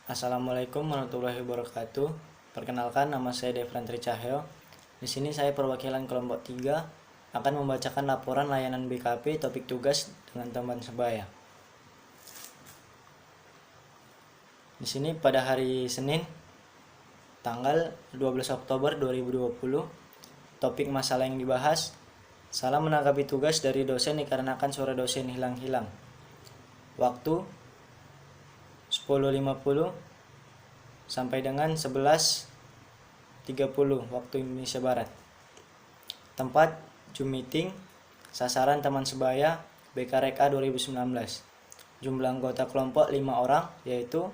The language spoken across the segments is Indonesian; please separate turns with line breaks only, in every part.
Assalamualaikum warahmatullahi wabarakatuh. Perkenalkan, nama saya Devran Cahyo. Di sini saya perwakilan kelompok 3 akan membacakan laporan layanan BKP topik tugas dengan teman sebaya. Di sini pada hari Senin tanggal 12 Oktober 2020, topik masalah yang dibahas salah menanggapi tugas dari dosen dikarenakan suara dosen hilang-hilang. Waktu 10.50 sampai dengan 11.30 waktu Indonesia Barat. Tempat Zoom meeting, sasaran teman sebaya BKRK 2019. Jumlah anggota kelompok 5 orang, yaitu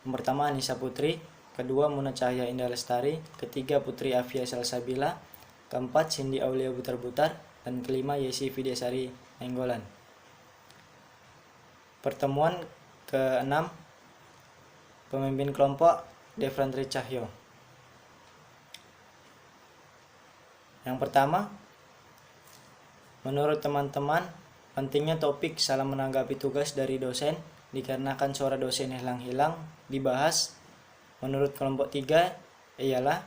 yang pertama Anissa Putri, kedua Muna Cahya Indah Lestari, ketiga Putri Afia Salsabila, keempat Cindy Aulia Butar-Butar, dan kelima Yesi Vidyasari Nenggolan. Pertemuan ke-6, pemimpin kelompok Devran Cahyo. Yang pertama, menurut teman-teman, pentingnya topik salah menanggapi tugas dari dosen dikarenakan suara dosen hilang-hilang dibahas menurut kelompok 3 ialah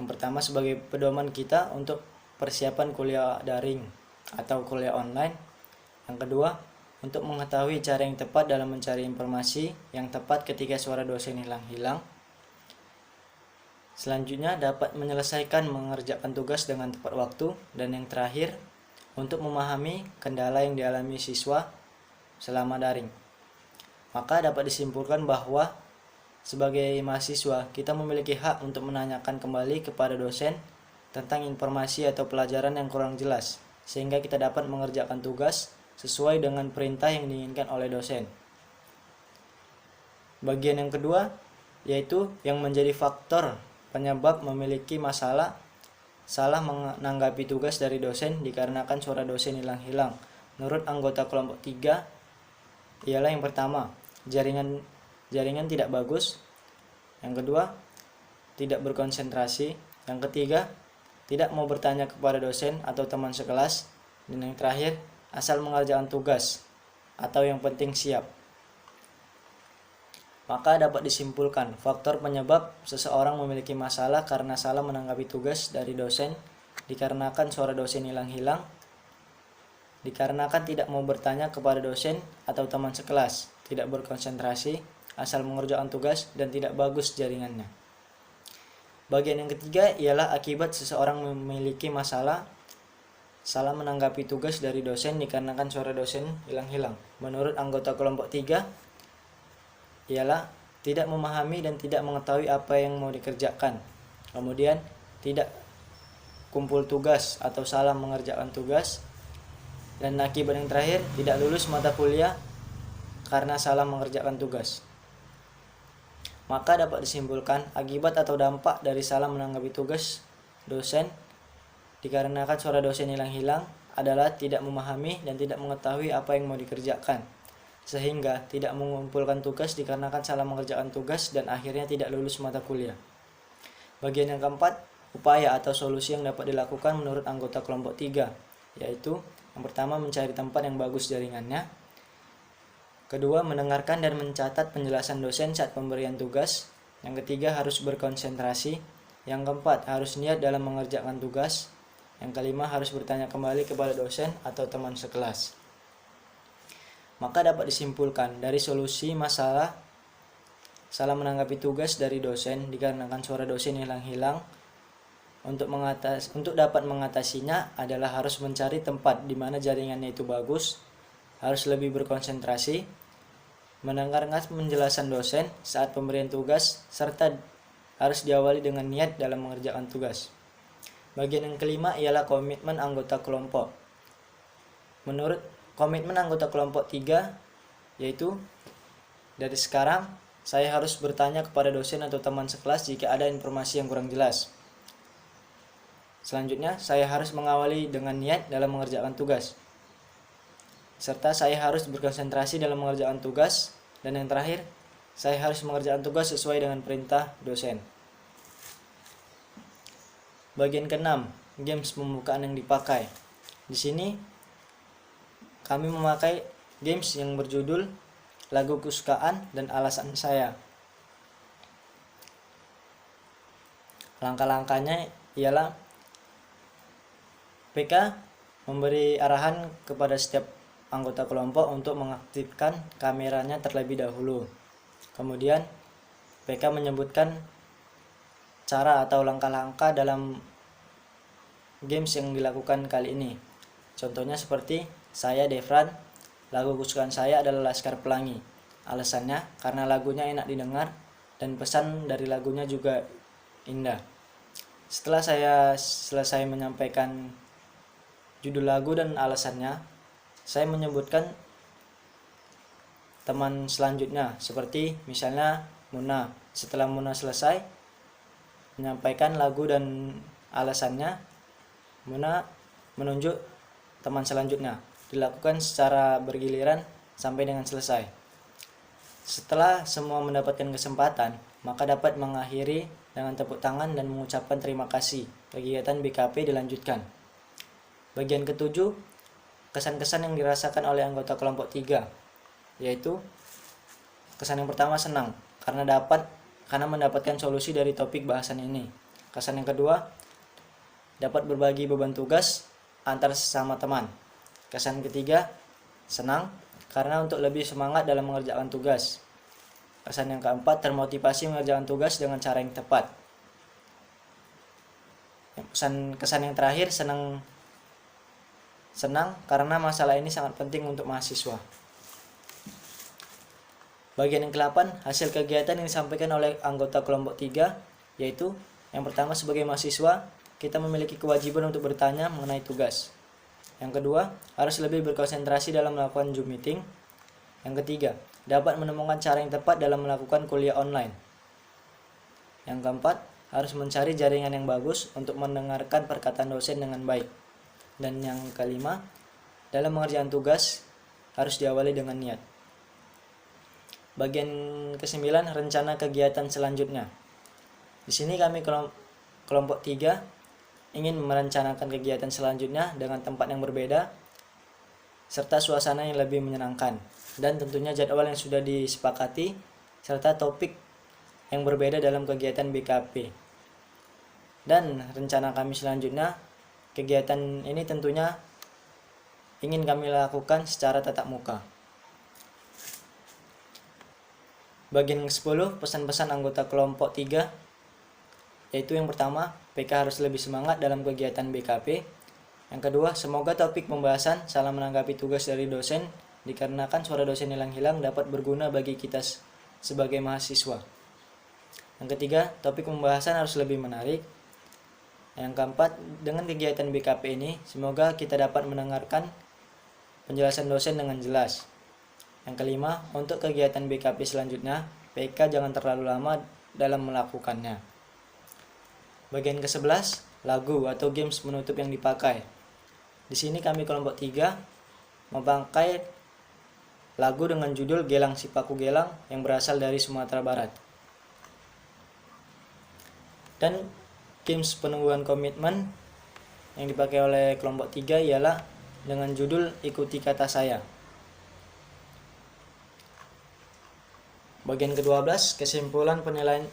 yang pertama sebagai pedoman kita untuk persiapan kuliah daring atau kuliah online. Yang kedua, untuk mengetahui cara yang tepat dalam mencari informasi yang tepat ketika suara dosen hilang-hilang. Selanjutnya, dapat menyelesaikan mengerjakan tugas dengan tepat waktu. Dan yang terakhir, untuk memahami kendala yang dialami siswa selama daring. Maka dapat disimpulkan bahwa sebagai mahasiswa, kita memiliki hak untuk menanyakan kembali kepada dosen tentang informasi atau pelajaran yang kurang jelas, sehingga kita dapat mengerjakan tugas sesuai dengan perintah yang diinginkan oleh dosen. Bagian yang kedua, yaitu yang menjadi faktor penyebab memiliki masalah salah menanggapi tugas dari dosen dikarenakan suara dosen hilang-hilang. Menurut anggota kelompok 3 ialah yang pertama, jaringan tidak bagus. Yang kedua, tidak berkonsentrasi. Yang ketiga, tidak mau bertanya kepada dosen atau teman sekelas. Dan yang terakhir, asal mengerjakan tugas atau yang penting siap. Maka dapat disimpulkan faktor penyebab seseorang memiliki masalah karena salah menanggapi tugas dari dosen dikarenakan suara dosen hilang-hilang, dikarenakan tidak mau bertanya kepada dosen atau teman sekelas, tidak berkonsentrasi, asal mengerjakan tugas, dan tidak bagus jaringannya. Bagian yang ketiga ialah akibat seseorang memiliki masalah salah menanggapi tugas dari dosen dikarenakan suara dosen hilang-hilang. Menurut anggota kelompok 3 ialah tidak memahami dan tidak mengetahui apa yang mau dikerjakan. Kemudian tidak kumpul tugas atau salah mengerjakan tugas. Dan akibat yang terakhir, tidak lulus mata kuliah karena salah mengerjakan tugas. Maka dapat disimpulkan akibat atau dampak dari salah menanggapi tugas dosen dikarenakan suara dosen hilang-hilang adalah tidak memahami dan tidak mengetahui apa yang mau dikerjakan, sehingga tidak mengumpulkan tugas dikarenakan salah mengerjakan tugas dan akhirnya tidak lulus mata kuliah. Bagian yang keempat, upaya atau solusi yang dapat dilakukan menurut anggota kelompok 3, yaitu yang pertama mencari tempat yang bagus jaringannya. Kedua, mendengarkan dan mencatat penjelasan dosen saat pemberian tugas. Yang ketiga, harus berkonsentrasi. Yang keempat, harus niat dalam mengerjakan tugas. Yang kelima, harus bertanya kembali kepada dosen atau teman sekelas. Maka dapat disimpulkan dari solusi masalah salah menanggapi tugas dari dosen dikarenakan suara dosen hilang-hilang, untuk dapat mengatasinya adalah harus mencari tempat di mana jaringannya itu bagus, harus lebih berkonsentrasi, mendengarkan penjelasan dosen saat pemberian tugas, serta harus diawali dengan niat dalam mengerjakan tugas. Bagian yang kelima ialah komitmen anggota kelompok. Menurut komitmen anggota kelompok 3, yaitu dari sekarang saya harus bertanya kepada dosen atau teman sekelas jika ada informasi yang kurang jelas. Selanjutnya, saya harus mengawali dengan niat dalam mengerjakan tugas, serta saya harus berkonsentrasi dalam mengerjakan tugas. Dan yang terakhir, saya harus mengerjakan tugas sesuai dengan perintah dosen. Bagian ke-6, games pembukaan yang dipakai. Di sini kami memakai games yang berjudul lagu kesukaan, dan alasan saya. Langkah-langkahnya ialah PK memberi arahan kepada setiap anggota kelompok untuk mengaktifkan kameranya terlebih dahulu. Kemudian PK menyebutkan cara atau langkah-langkah dalam games yang dilakukan kali ini. Contohnya seperti saya Devran, lagu kesukaan saya adalah Laskar Pelangi. Alasannya karena lagunya enak didengar dan pesan dari lagunya juga indah. Setelah saya selesai menyampaikan judul lagu dan alasannya, saya menyebutkan teman selanjutnya, seperti misalnya Muna. Setelah Muna selesai menyampaikan lagu dan alasannya, Muna menunjuk teman selanjutnya. Dilakukan secara bergiliran sampai dengan selesai. Setelah semua mendapatkan kesempatan, maka dapat mengakhiri dengan tepuk tangan dan mengucapkan terima kasih. Kegiatan BKP dilanjutkan. Bagian ketujuh, kesan-kesan yang dirasakan oleh anggota kelompok 3, yaitu kesan yang pertama senang karena mendapatkan solusi dari topik bahasan ini. Kesan yang kedua, dapat berbagi beban tugas antar sesama teman. Kesan ketiga, senang karena untuk lebih semangat dalam mengerjakan tugas. Kesan yang keempat, termotivasi mengerjakan tugas dengan cara yang tepat. Kesan yang terakhir, senang karena masalah ini sangat penting untuk mahasiswa. Bagian yang ke-8, hasil kegiatan yang disampaikan oleh anggota kelompok 3, yaitu yang pertama, sebagai mahasiswa kita memiliki kewajiban untuk bertanya mengenai tugas. Yang kedua, harus lebih berkonsentrasi dalam melakukan Zoom meeting. Yang ketiga, dapat menemukan cara yang tepat dalam melakukan kuliah online. Yang keempat, harus mencari jaringan yang bagus untuk mendengarkan perkataan dosen dengan baik. Dan yang kelima, dalam mengerjakan tugas harus diawali dengan niat. Bagian ke-9, rencana kegiatan selanjutnya. Di sini kami kelompok 3 ingin merencanakan kegiatan selanjutnya dengan tempat yang berbeda serta suasana yang lebih menyenangkan, dan tentunya jadwal yang sudah disepakati serta topik yang berbeda dalam kegiatan BKP. Dan rencana kami selanjutnya, kegiatan ini tentunya ingin kami lakukan secara tatap muka. Bagian ke-10, pesan-pesan anggota kelompok 3, yaitu yang pertama, PK harus lebih semangat dalam kegiatan BKP. Yang kedua, semoga topik pembahasan salah menanggapi tugas dari dosen dikarenakan suara dosen hilang-hilang dapat berguna bagi kita sebagai mahasiswa. Yang ketiga, topik pembahasan harus lebih menarik. Yang keempat, dengan kegiatan BKP ini, semoga kita dapat mendengarkan penjelasan dosen dengan jelas. Yang kelima, untuk kegiatan BKP selanjutnya, PK jangan terlalu lama dalam melakukannya. Bagian ke-11, lagu atau games penutup yang dipakai. Di sini kami kelompok 3 memakai lagu dengan judul Gelang Sipaku Gelang yang berasal dari Sumatera Barat. Dan games penangguhan komitmen yang dipakai oleh kelompok 3 ialah dengan judul Ikuti Kata Saya. Bagian ke-12, kesimpulan penilaian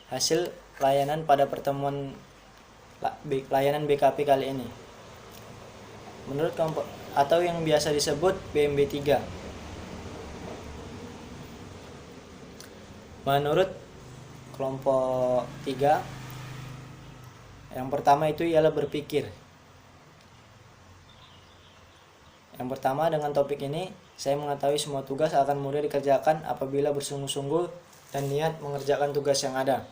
hasil layanan pada pertemuan layanan BKP kali ini. Menurut kelompok atau yang biasa disebut BMB 3. Menurut kelompok 3, yang pertama itu ialah berpikir. Yang pertama, dengan topik ini saya mengetahui semua tugas akan mudah dikerjakan apabila bersungguh-sungguh dan niat mengerjakan tugas yang ada.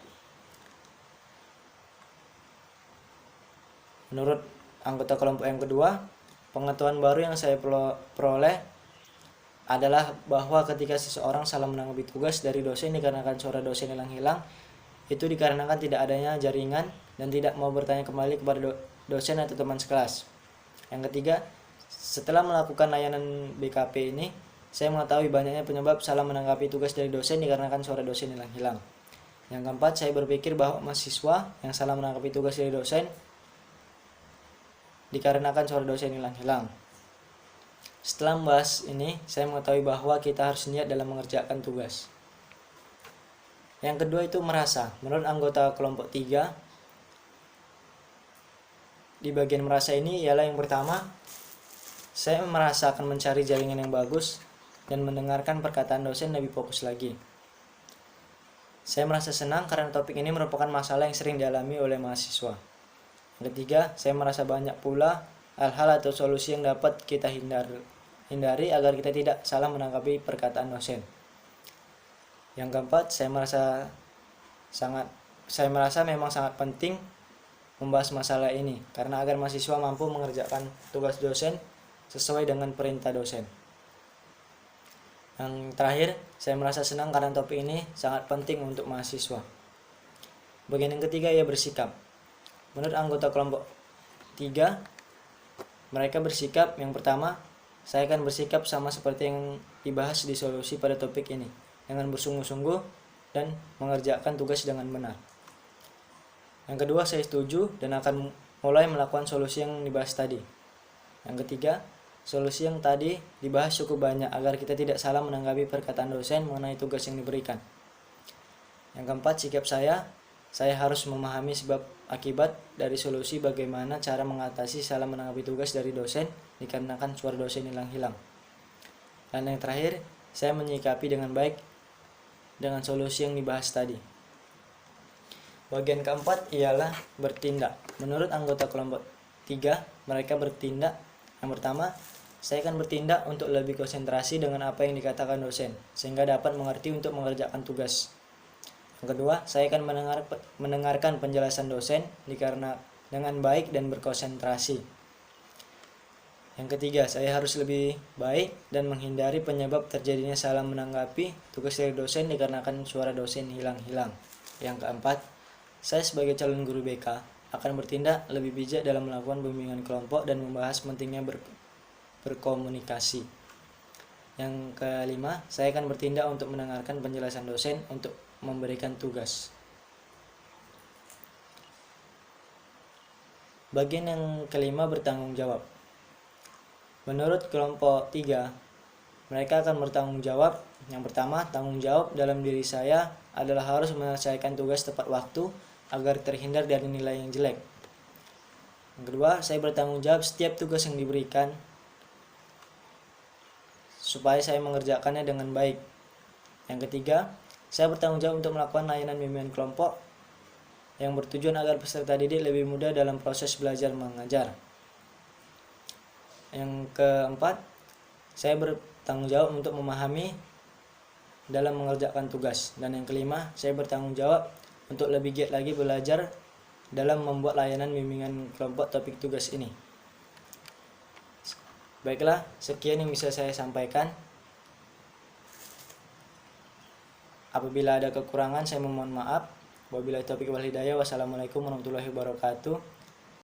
Menurut anggota kelompok yang kedua, pengetahuan baru yang saya peroleh adalah bahwa ketika seseorang salah menanggapi tugas dari dosen dikarenakan suara dosen hilang-hilang, itu dikarenakan tidak adanya jaringan dan tidak mau bertanya kembali kepada dosen atau teman sekelas. Yang ketiga, setelah melakukan layanan BKP ini, saya mengetahui banyaknya penyebab salah menanggapi tugas dari dosen dikarenakan suara dosen hilang-hilang. Yang keempat, saya berpikir bahwa mahasiswa yang salah menanggapi tugas dari dosen dikarenakan suara dosen hilang-hilang. Setelah membahas ini, saya mengetahui bahwa kita harus niat dalam mengerjakan tugas. Yang kedua itu merasa. Menurut anggota kelompok 3, di bagian merasa ini ialah yang pertama, saya merasa akan mencari jaringan yang bagus dan mendengarkan perkataan dosen lebih fokus lagi. Saya merasa senang karena topik ini merupakan masalah yang sering dialami oleh mahasiswa. Yang ketiga, saya merasa banyak pula hal-hal atau solusi yang dapat kita hindari agar kita tidak salah menanggapi perkataan dosen. Yang keempat, saya merasa memang sangat penting membahas masalah ini karena agar mahasiswa mampu mengerjakan tugas dosen sesuai dengan perintah dosen. Yang terakhir, saya merasa senang karena topik ini sangat penting untuk mahasiswa. Bagian yang ketiga, ia bersikap. Menurut anggota kelompok 3, mereka bersikap yang pertama, saya akan bersikap sama seperti yang dibahas di solusi pada topik ini, dengan bersungguh-sungguh dan mengerjakan tugas dengan benar. Yang kedua, saya setuju dan akan mulai melakukan solusi yang dibahas tadi. Yang ketiga, solusi yang tadi dibahas cukup banyak agar kita tidak salah menanggapi perkataan dosen mengenai tugas yang diberikan. Yang keempat, sikap saya harus memahami sebab akibat dari solusi bagaimana cara mengatasi salah menanggapi tugas dari dosen dikarenakan suara dosen hilang-hilang. Dan yang terakhir, saya menyikapi dengan baik dengan solusi yang dibahas tadi. Bagian keempat ialah bertindak. Menurut anggota kelompok 3, mereka bertindak. Yang pertama, saya akan bertindak untuk lebih konsentrasi dengan apa yang dikatakan dosen, sehingga dapat mengerti untuk mengerjakan tugas. Yang kedua, saya akan mendengarkan penjelasan dosen dengan baik dan berkonsentrasi. Yang ketiga, saya harus lebih baik dan menghindari penyebab terjadinya salah menanggapi tugas dari dosen dikarenakan suara dosen hilang-hilang. Yang keempat, saya sebagai calon guru BK akan bertindak lebih bijak dalam melakukan bimbingan kelompok dan membahas pentingnya berkomunikasi. Yang kelima, saya akan bertindak untuk mendengarkan penjelasan dosen untuk memberikan tugas. Bagian yang kelima, bertanggung jawab. Menurut kelompok 3, mereka akan bertanggung jawab. Yang pertama, tanggung jawab dalam diri saya adalah harus menyelesaikan tugas tepat waktu agar terhindar dari nilai yang jelek. Yang kedua, saya bertanggung jawab setiap tugas yang diberikan supaya saya mengerjakannya dengan baik. Yang ketiga, saya bertanggung jawab untuk melakukan layanan bimbingan kelompok yang bertujuan agar peserta didik lebih mudah dalam proses belajar mengajar. Yang keempat, saya bertanggung jawab untuk memahami dalam mengerjakan tugas. Dan yang kelima, saya bertanggung jawab untuk lebih giat lagi belajar dalam membuat layanan bimbingan kelompok topik tugas ini. Baiklah, sekian yang bisa saya sampaikan. Apabila ada kekurangan, saya memohon maaf. Wabillahi taufiq wal hidayah. Wassalamualaikum warahmatullahi wabarakatuh.